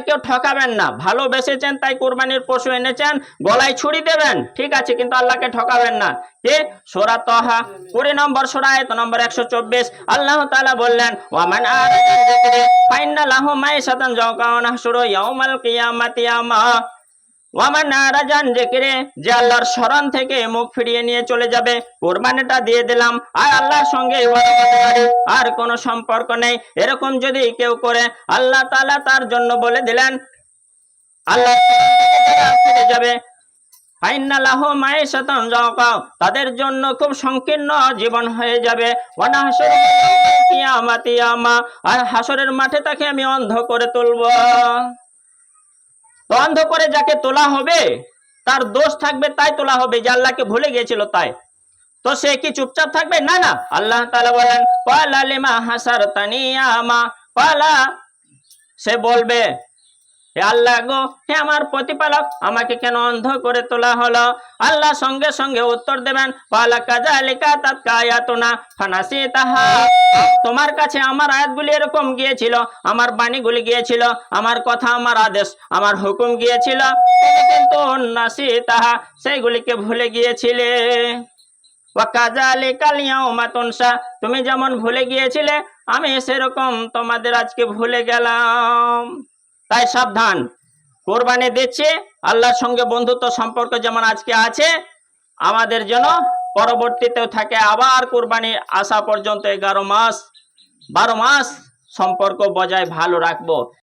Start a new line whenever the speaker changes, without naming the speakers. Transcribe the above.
কেউ ঠকাবেন না। ভালোবেসেছেন তাই কোরবানির পশু এনেছেন, গলায় ছুরি দেবেন, ঠিক আছে, কিন্তু আল্লাহকে ঠকাবেন না। কি সূরা তাহা 20 নম্বর সূরা আয়াত নম্বর 124 আল্লাহ তাআলা বললেন, ওয়ামান আরাদা যিকরি ফাইন্না লাহু মাইশাতান যাওকা ওয়া নাহশুরু ইয়াউমাল কিয়ামাতি আমা। ওয়ামান আরাদা যিকরি, যে আল্লাহর স্মরণ থেকে মুখ ফিরিয়ে নিয়ে চলে যাবে, কোরবানিটা দিয়ে দিলাম আর আল্লাহর সঙ্গে আর কোনো সম্পর্ক নেই, এরকম যদি কেউ করে আল্লাহ তাআলা তার জন্য বলে দিলেন আল্লাহ ফিরে যাবে, ফাইন্না লাহু মাইশাতান যাওকা, তাদের জন্য খুব সংকীর্ণ জীবন হয়ে যাবে, ওয়া নাহশুরু ইয়াউমাল কিয়ামাতি আমা, আর হাসরের মাঠে তাকে আমি অন্ধ করে তুলব। তো অন্ধ করে যাকে তোলা হবে তার দোষ থাকবে, তাই তোলা হবে যে আল্লাহকে ভুলে গিয়েছিল তাই। তো সে কি চুপচাপ থাকবে? না না, আল্লাহ তাআলা বলেন, ক্বালা লিমা হাসারতানি আমা, ক্বালা, সে বলবে, হে আল্লাহ গো, হে আমার প্রতিপালক, আমাকে কেন অন্ধ করে তোলা হলো? আল্লাহ সঙ্গে সঙ্গে উত্তর দেবেন, ক্বালা কাযালিকা তাতকা আয়াতুনা ফানাসিতাহা, তোমার কাছে আমার আয়াতগুলি এরকম গিয়েছিল, আমার বাণীগুলি গিয়েছিল, আমার কথা, আমার আদেশ, আমার হুকুম গিয়েছিল, তুমি কিন্তু নাসিতাহা, সেইগুলিকে ভুলে গিয়েছিলে। ওয়া কাযালিকাল ইয়াউমা তুনসা, তুমি যেমন ভুলে গিয়েছিলে আমি সেরকম তোমাদের আজকে ভুলে গেলাম। তাই সাবধান, কোরবানি দিচ্ছে, আল্লাহর সঙ্গে বন্ধুত্ব সম্পর্ক যেমন আজকে আছে, আমাদের যেন পরবর্তীতেও থাকে, আবার কোরবানি আসা পর্যন্ত 11 মাস 12 মাস সম্পর্ক বজায় ভালো রাখবো।